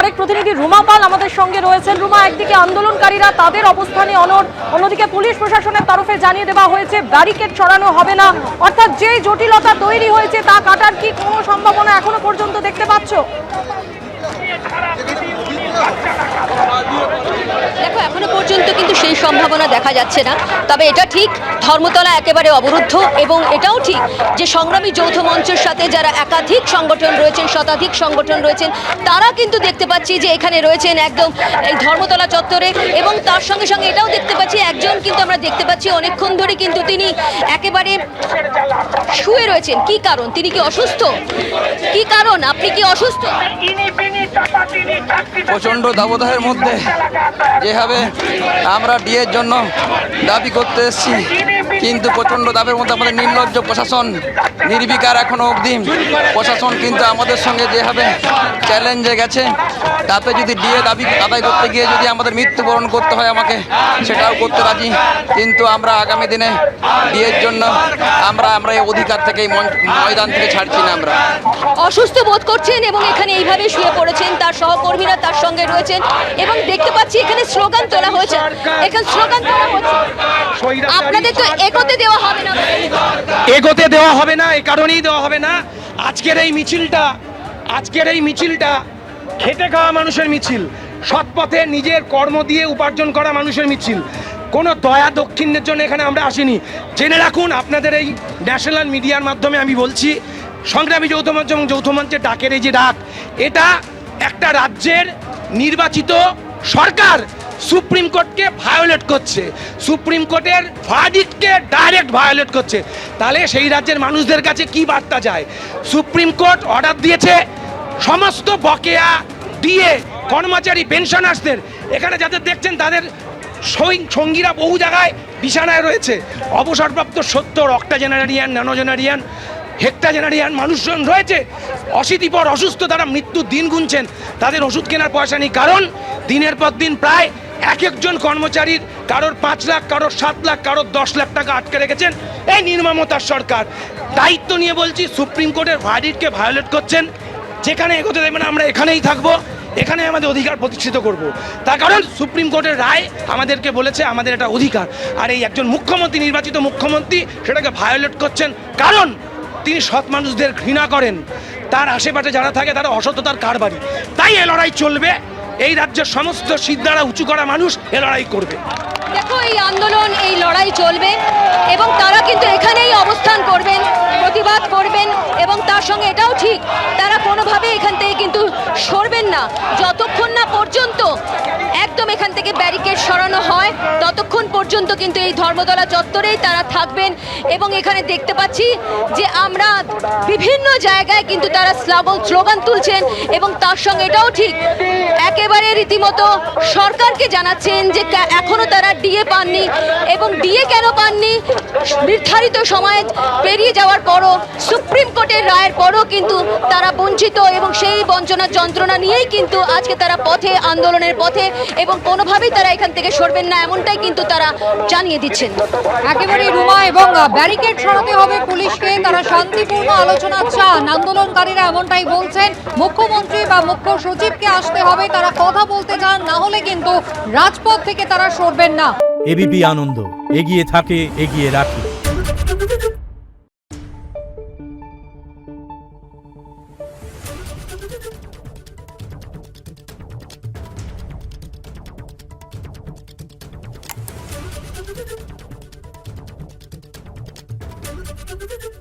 আরেক প্রতিনিধি রুমা পাল আমাদের সঙ্গে রয়েছেন। রুমা, একদিকে আন্দোলনকারীরা তাদের অবস্থানে অনড়, অন্যদিকে পুলিশ প্রশাসনের তরফে জানিয়ে দেওয়া হয়েছে ব্যারিকেড সরানো হবে না, অর্থাৎ যে জটিলতা তৈরি হয়েছে তা কাটার কি কোনো সম্ভাবনা এখনো পর্যন্ত দেখতে পাচ্ছ? দেখো, এখনো পর্যন্ত কিন্তু সেই সম্ভাবনা দেখা যাচ্ছে না। তবে এটা ঠিক, ধর্মতলা একেবারে অবরুদ্ধ, এবং এটাও ঠিক যে সংগ্রামী যৌথ মঞ্চের সাথে যারা একাধিক সংগঠন রয়েছেন, শতাধিক সংগঠন রয়েছেন, তারা কিন্তু দেখতে পাচ্ছি যে এখানে রয়েছেন একদম এই ধর্মতলা চত্বরে। এবং তার সঙ্গে সঙ্গে এটাও দেখতে পাচ্ছি, একজন কিন্তু আমরা দেখতে পাচ্ছি অনেকক্ষণ ধরে কিন্তু তিনি একেবারে শুয়ে রয়েছেন। কি কারণ? তিনি কি অসুস্থ? কি কারণ? আপনি কি অসুস্থ? প্রচণ্ড দাবদাহের মধ্যে যেভাবে আমরা ডিএর জন্য দাবি করতে এসেছি, কিন্তু প্রচণ্ড দাবের মধ্যে আমাদের নির্লজ্জ প্রশাসন নির্বিকার এখনও অবধি। প্রশাসন কিন্তু আমাদের সঙ্গে যেভাবে চ্যালেঞ্জে গেছে, তাতে যদি ডিএ দাবি আদায় করতে গিয়ে যদি আমাদের মৃত্যুবরণ করতে হয় আমাকে, সেটাও করতে রাজি। কিন্তু আমরা আগামী দিনে ডিএর জন্য আমরা এই অধিকার থেকে, এই ময়দান থেকে ছাড়ছি না। আমরা অসুস্থ বোধ করছেন এবং এখানে এইভাবে শুয়ে পড়েছেন, তার সহকর্মীরা তার সঙ্গে রয়েছেন এবং দেখতে পাচ্ছি এখানে স্লোগান তোলা হয়েছে। এখানে স্লোগান তোলা হচ্ছে, আপনাদের তো এগোতে দেওয়া হবে না। এগোতে দেওয়া হবে না, এই কারণেই দেওয়া হবে না, আজকের এই মিছিলটা খেটে খাওয়া মানুষের মিছিল, সৎপথে নিজের কর্ম দিয়ে উপার্জন করা মানুষের মিছিল। কোনো দয়া দক্ষিণের জন্য এখানে আমরা আসিনি। জেনে রাখুন, আপনাদের এই ন্যাশনাল মিডিয়ার মাধ্যমে আমি বলছি, সংগ্রামী যৌথ মঞ্চ এবং যৌথ মঞ্চের ডাকের এই যে ডাক, এটা একটা রাজ্যের নির্বাচিত সরকার সুপ্রিম কোর্টকে ভায়োলেট করছে, সুপ্রিম কোর্টের ভার্ডিক্টকে ডাইরেক্ট ভায়োলেট করছে। তাহলে সেই রাজ্যের মানুষদের কাছে কি বার্তা যায়? সুপ্রিম কোর্ট অর্ডার দিয়েছে সমস্ত বকেয়া দিয়ে কর্মচারী পেনশনার্সদের, এখানে যাদের দেখছেন তাদের সঙ্গীরা বহু জায়গায় বিছানায় রয়েছে, অবসরপ্রাপ্ত 70 অক্টাজেনারিয়ান, ন্যানোজেনারিয়ান, হেক্টাজেনারিয়ান মানুষজন রয়েছে, অশীতিপর অসুস্থ, তারা মৃত্যুর দিন গুনছেন, তাদের ওষুধ কেনার পয়সা নেই। কারণ দিনের পর দিন প্রায় একজন কর্মচারীর কারোর 5 লাখ, কারোর 7 লাখ, কারোর 10 লাখ টাকা আটকে রেখেছেন এই নির্মমতার সরকার। দায়িত্ব নিয়ে বলছি, সুপ্রিম কোর্টের ভার্ডিক্টকে ভায়োলেট করছেন। যেখানে এগোতে দেবেন আমরা এখানেই থাকবো, এখানে আমাদের অধিকার প্রতিষ্ঠিত করব। তার কারণ সুপ্রিম কোর্টের রায় আমাদেরকে বলেছে আমাদের এটা অধিকার। আর এই একজন মুখ্যমন্ত্রী, নির্বাচিত মুখ্যমন্ত্রী, সেটাকে ভায়োলেট করছেন কারণ তিনি সৎ মানুষদের ঘৃণা করেন, তার আশেপাশে যারা থাকে তারা অসততার কারবারি। তাই এ লড়াই চলবে, এই রাজ্যের সমস্ত সিদ্ধারা উঁচু করা মানুষ এ লড়াই করবে। দেখো, এই আন্দোলন, এই লড়াই চলবে এবং তারা কিন্তু এখানেই অবস্থান করবেন, প্রতিবাদ করবেন এবং তার সঙ্গে এটাও ঠিক, তারা কোনোভাবে এখান থেকে কিন্তু সরবেন না যতক্ষণ না পর্যন্ত একদম এখান থেকে ব্যারিকেড সরানো হয়, ততক্ষণ পর্যন্ত কিন্তু এই ধর্মতলা চত্বরেই তারা থাকবেন। এবং এখানে দেখতে পাচ্ছি যে আমরা বিভিন্ন জায়গায় কিন্তু তারা স্লোগান তুলছেন এবং তার সঙ্গে এটাও ঠিক, একেবারে রীতিমতো সরকারকে জানাচ্ছেন যে এখনো তারা ডিএ পাননি এবং ডিএ কেন পাননি, নির্ধারিত সময় পেরিয়ে যাওয়ার পরও, সুপ্রিম কোর্টের রায়ের পরও কিন্তু তারা বঞ্চিত এবং সেই বঞ্চনার যন্ত্রণা নিয়েই কিন্তু আজকে তারা পথে, আন্দোলনের পথে, এবং কোনোভাবেই তারা এখান থেকে সরবেন না, এমনটাই কিন্তু তারা জানিয়ে দিচ্ছেন। একেবারে রুমা, এবং ব্যারিকেড সরাতে হবে পুলিশকে, তারা শান্তিপূর্ণ আলোচনা চান আন্দোলনকারীরা, এমনটাই বলছেন। মুখ্যমন্ত্রী বা মুখ্য সচিবকে আসতে হবে, তারা কথা বলতে চান, না হলে কিন্তু রাজপথ থেকে তারা সরবেন না। এবিপি আনন্দ, এগিয়ে থাকে, এগিয়ে রাখে। Thank you.